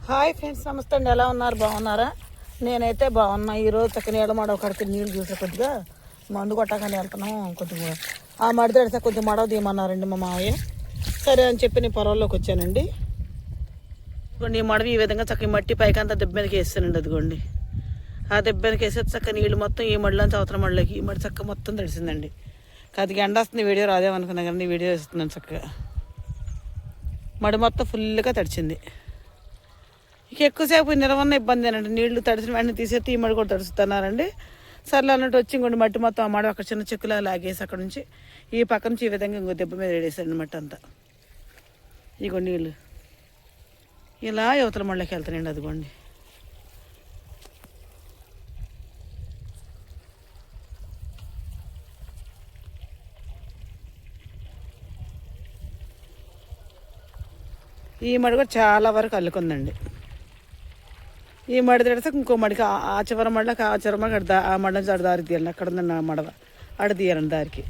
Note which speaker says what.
Speaker 1: Hi friends, నమస్తే అండి. ఎలా ఉన్నారు? బాగున్నారా? నేనైతే బాగున్నా. ఈరోజు చక్కని నీళ్ళ మడవ కడికి నీళ్ళు చూసే కొద్దిగా మందు కొట్టగానే వెళ్తున్నాం. కొద్దిగా ఆ మడి తడితే కొంచెం మడవ తీయమన్నారండి మా మావయ్య. సరే అని చెప్పి నేను పొలంలోకి వచ్చానండి. ఇదిగోండి ఈ మడవి ఈ విధంగా చక్కని మట్టి పైకంతా దెబ్బ మీదకి వేస్తానండి. అదిగోండి ఆ దెబ్బ మీదకి వేస్తే చక్క నీళ్ళు మొత్తం ఈ మడిలోంచి అవతల మడిలోకి ఈ మడి చక్క మొత్తం తడిసిందండి. కొద్దిగా ఎండ వస్తుంది, వీడియో రాదేమనుకున్నా కానీ వీడియో వేస్తున్నాను. చక్కగా మడి మొత్తం ఫుల్గా తడిచింది. ఇక ఎక్కువసేపు నిలవన్న ఇబ్బంది అనండి. నీళ్లు తడిసిన వెంటనే తీసేస్తే ఈ మడి కూడా తడుస్తున్నారండి. సర్లే అన్నట్టు వచ్చి ఇంకోటి మట్టి మొత్తం ఆ మడి అక్కడ చిన్న చెక్కులా లాగేసి అక్కడ నుంచి ఈ పక్క నుంచి ఈ విధంగా ఇంకో దెబ్బ మీద వేసాడు మట్టి అంతా. ఇగో నీళ్ళు ఇలా యువతల మళ్ళీకి వెళ్తానండి. అదిగోండి ఈ మడి కూడా చాలా వరకు అల్లుకుందండి. ఈ మడి తెడితే ఇంకో మడికి ఆ చివరి మడికి ఆ చివరి మడికి ఆ మడి నుంచి అటు దారి తీయాలండి. అక్కడ ఉందండి ఆ మడవ, అటు తీయాలండి దారికి.